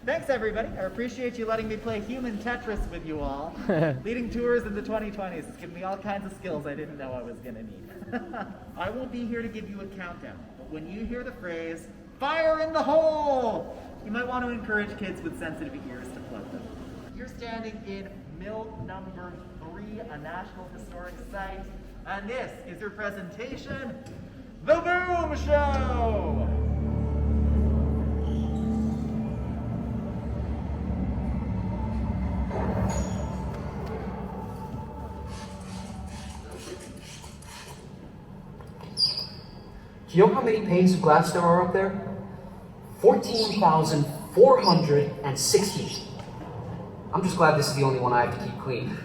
Thanks, everybody. I appreciate you letting me play human Tetris with you all. Leading tours in the 2020s has given me all kinds of skills I didn't know I was going to need. I won't be here to give you a countdown, but when you hear the phrase, "Fire in the hole!" you might want to encourage kids with sensitive ears to plug them. You're standing in mill number 3, a National Historic Site, and this is your presentation, The Boom Show! Do you know how many panes of glass there are up there? 14,416. I'm just glad this is the only one I have to keep clean.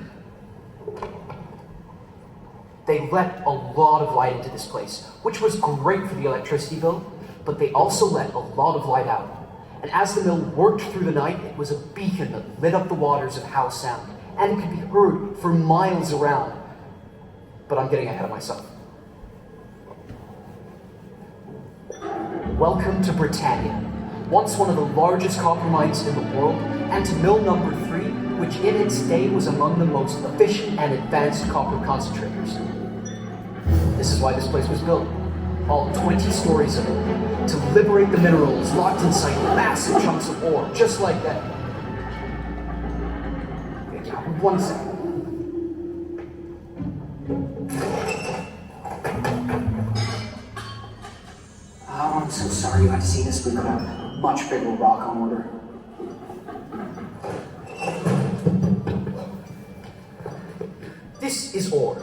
They let a lot of light into this place, which was great for the electricity bill, but they also let a lot of light out. And as the mill worked through the night, it was a beacon that lit up the waters of Howe Sound, and it could be heard for miles around. But I'm getting ahead of myself. Welcome to Britannia, once one of the largest copper mines in the world, and to mill number 3, which in its day was among the most efficient and advanced copper concentrators. This is why this place was built, all 20 stories of it, to liberate the minerals locked inside massive chunks of ore, just like that. Yeah, 1 second. Oh, I'm so sorry you had to see this. We've got a much bigger rock on order. This is ore.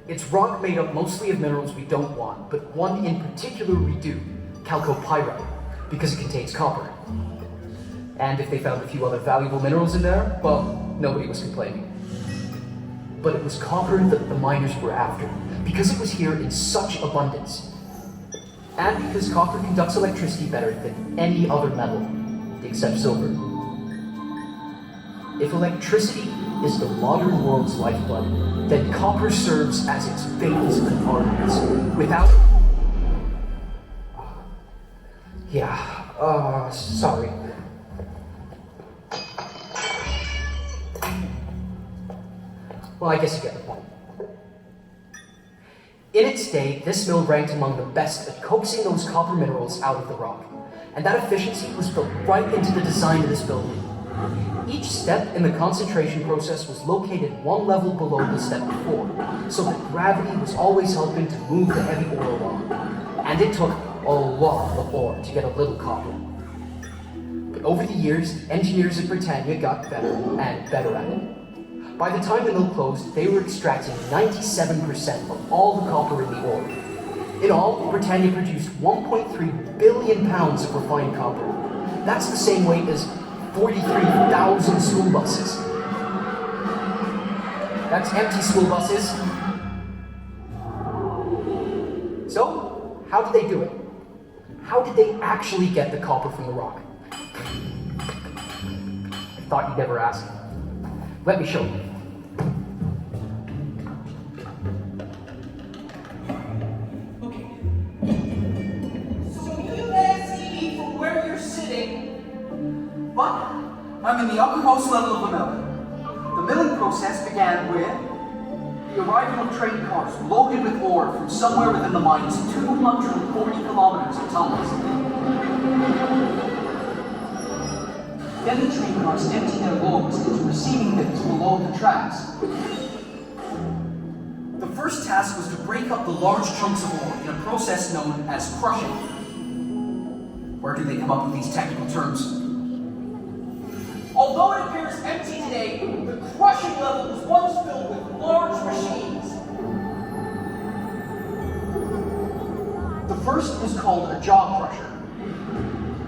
It's rock made up mostly of minerals we don't want, but one in particular we do, chalcopyrite, because it contains copper. And if they found a few other valuable minerals in there, well, nobody was complaining. But it was copper that the miners were after, because it was here in such abundance. And because copper conducts electricity better than any other metal, except silver. If electricity is the modern world's lifeblood, then copper serves as its veins and arteries. Without... sorry. Well, I guess you get the point. In its day, this mill ranked among the best at coaxing those copper minerals out of the rock, and that efficiency was built right into the design of this building. Each step in the concentration process was located one level below the step before, so that gravity was always helping to move the heavy ore along. And it took a lot of ore to get a little copper. But over the years, the engineers at Britannia got better and better at it. By the time the mill closed, they were extracting 97% of all the copper in the ore. In all, Britannia produced 1.3 billion pounds of refined copper. That's the same weight as 43,000 school buses. That's empty school buses. So, how did they do it? How did they actually get the copper from the rock? I thought you'd never ask. Let me show you. But I'm in the uppermost level of the mill. The milling process began with the arrival of train cars loaded with ore from somewhere within the mine's 240 kilometers of tunnels. Then the train cars emptied their loads into receiving bins below the tracks. The first task was to break up the large chunks of ore in a process known as crushing. Where do they come up with these technical terms? Although it appears empty today, the crushing level was once filled with large machines. The first is called a jaw crusher,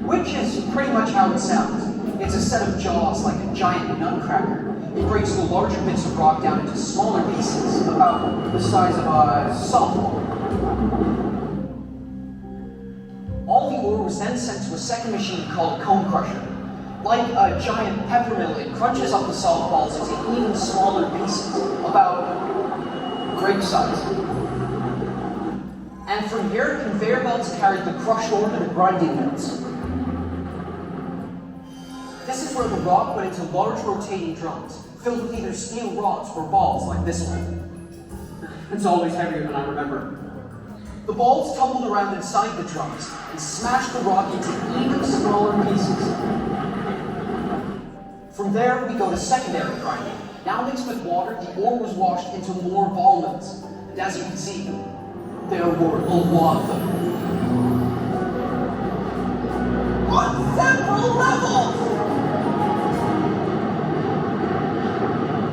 which is pretty much how it sounds. It's a set of jaws like a giant nutcracker. It breaks the larger bits of rock down into smaller pieces, about the size of a softball. All the ore was then sent to a second machine called a cone crusher. Like a giant pepper mill, it crunches up the softballs into even smaller pieces, about grape size. And from here, conveyor belts carried the crushed ore to the grinding mills. This is where the rock went into large rotating drums, filled with either steel rods or balls like this one. It's always heavier than I remember. The balls tumbled around inside the drums and smashed the rock into even smaller pieces. From there, we go to secondary grinding. Now mixed with water, the ore was washed into more ball mills. And as you can see, there were a lot of them. On several levels!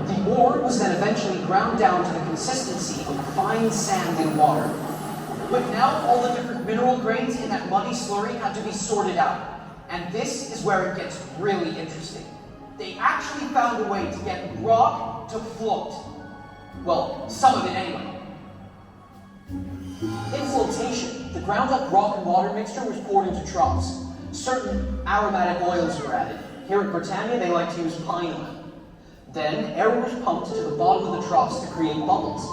The ore was then eventually ground down to the consistency of fine sand and water. But now all the different mineral grains in that muddy slurry had to be sorted out. And this is where it gets really interesting. They actually found a way to get rock to float. Well, some of it anyway. In flotation, the ground up rock and water mixture was poured into troughs. Certain aromatic oils were added. Here at Britannia, they like to use pine oil. Then, air was pumped to the bottom of the troughs to create bubbles.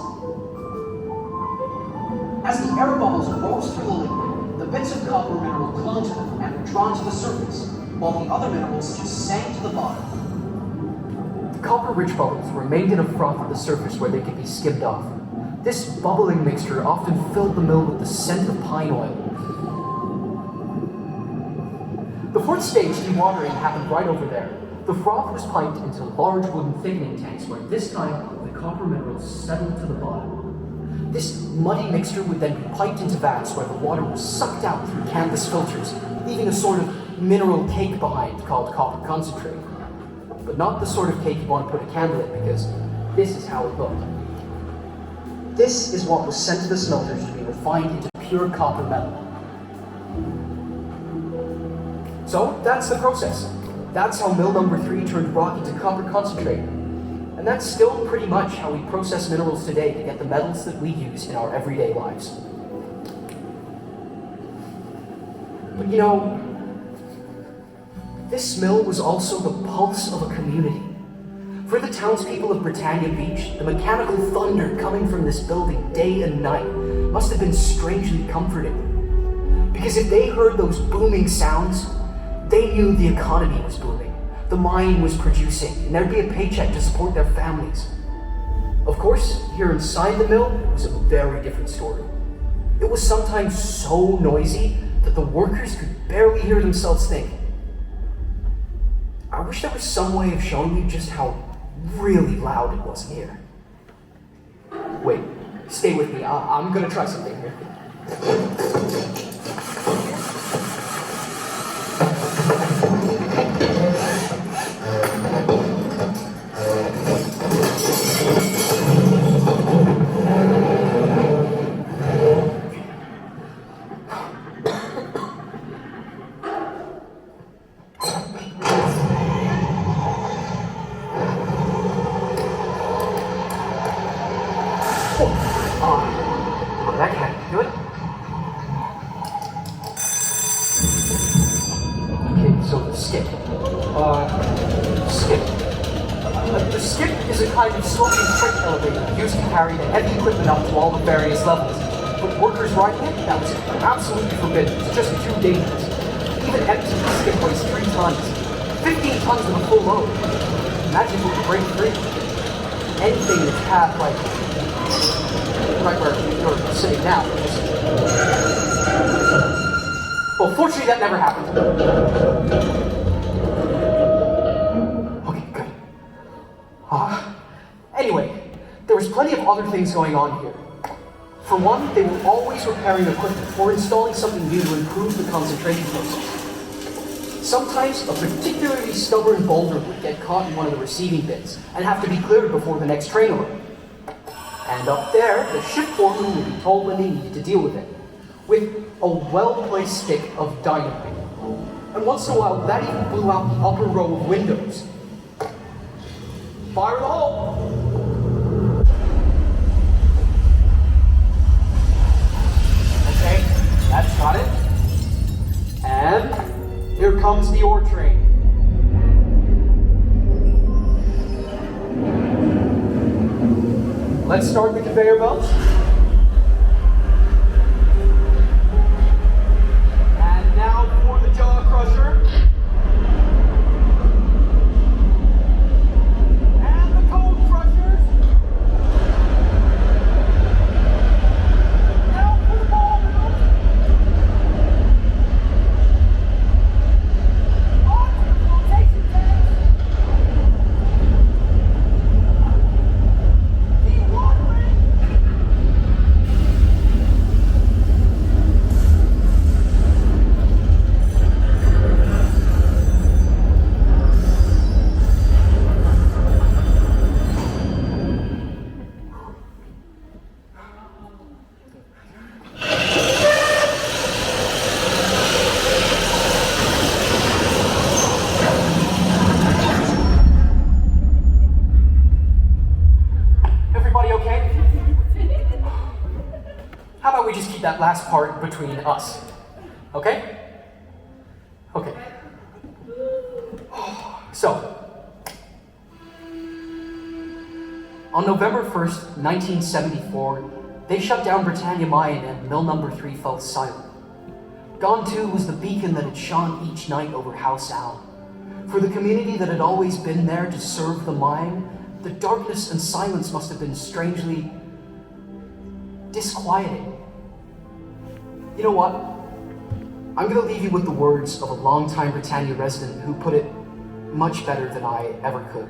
As the air bubbles rose through the liquid, the bits of copper mineral clung to them and were drawn to the surface, while the other minerals just sank to the bottom. The copper-rich bubbles remained in a froth at the surface where they could be skimmed off. This bubbling mixture often filled the mill with the scent of pine oil. The fourth stage, dewatering, happened right over there. The froth was piped into large wooden thickening tanks where this time the copper minerals settled to the bottom. This muddy mixture would then be piped into vats where the water was sucked out through canvas filters, leaving a sort of mineral cake behind called copper concentrate. But not the sort of cake you want to put a candle in, because this is how it looked. This is what was sent to the smelters to be refined into pure copper metal. So that's the process. That's how mill number 3 turned rock into copper concentrate. And that's still pretty much how we process minerals today to get the metals that we use in our everyday lives. But you know, this mill was also the pulse of a community. For the townspeople of Britannia Beach, the mechanical thunder coming from this building day and night must have been strangely comforting. Because if they heard those booming sounds, they knew the economy was booming, the mine was producing, and there'd be a paycheck to support their families. Of course, here inside the mill was a very different story. It was sometimes so noisy that the workers could barely hear themselves think. I wish there was some way of showing you just how really loud it was in here. Wait, stay with me. I'm gonna try something here. That can't be good. Okay, so the skip. Skip. The skip is a kind of sloping freight elevator used to carry the heavy equipment up to all the various levels. But workers riding it, that was absolutely forbidden. It's just too dangerous. Even empty, the skip weighs 3 tons. 15 tons of a full load. Imagine if it could break free. Anything in its path, like right where you're sitting now. Well, fortunately that never happened. Okay, good. Anyway, there was plenty of other things going on here. For one, they were always repairing equipment or installing something new to improve the concentration process. Sometimes a particularly stubborn boulder would get caught in one of the receiving bins and have to be cleared before the next train arrived. And up there, the shift foreman would be told when they needed to deal with it, with a well-placed stick of dynamite. And once in a while, that even blew out the upper row of windows. Fire in the hole! Okay, that's got it. And here comes the ore train. Let's start the conveyor belts. And now for the jaw crusher. that last part between us. Okay? Okay. So, on November 1st, 1974, they shut down Britannia Mine and mill number 3 fell silent. Gone too was the beacon that had shone each night over Howe Sound. For the community that had always been there to serve the mine, the darkness and silence must have been strangely disquieting. You know what? I'm going to leave you with the words of a longtime Britannia resident who put it much better than I ever could.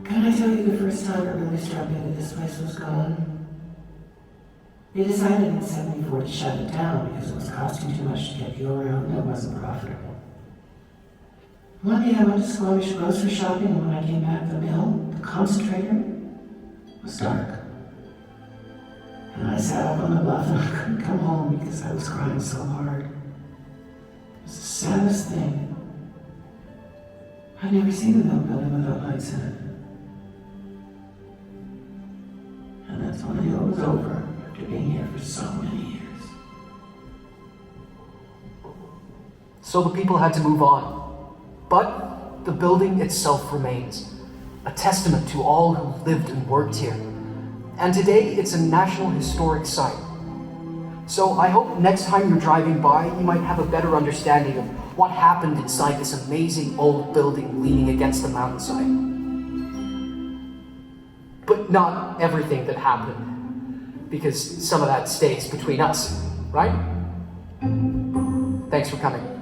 Can I tell you the first time it really struck me that this place was gone? They decided in '74 to shut it down because it was costing too much to get fuel around and it wasn't profitable. One day I went to Squamish grocery shopping, and when I came back to the mill, the concentrator was dark. And I sat up on the bluff and I couldn't come home because I was crying so hard. It was the saddest thing. I'd never seen a mill building without lights in it. And that's when I knew it was over after being here for so many years. So the people had to move on. But the building itself remains, a testament to all who lived and worked here. And today it's a National Historic Site. So I hope next time you're driving by, you might have a better understanding of what happened inside this amazing old building leaning against the mountainside. But not everything that happened, because some of that stays between us, right? Thanks for coming.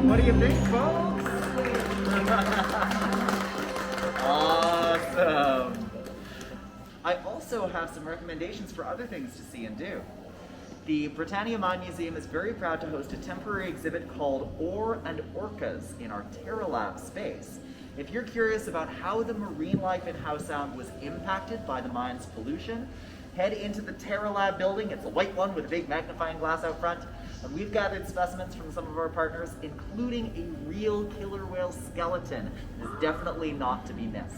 What do you think, folks? Awesome. I also have some recommendations for other things to see and do. The Britannia Mine Museum is very proud to host a temporary exhibit called Ore and Orcas in our Terra Lab space. If you're curious about how the marine life in Howe Sound was impacted by the mine's pollution, head into the Terra Lab building. It's a white one with a big magnifying glass out front. And we've gathered specimens from some of our partners, including a real killer whale skeleton. It is definitely not to be missed.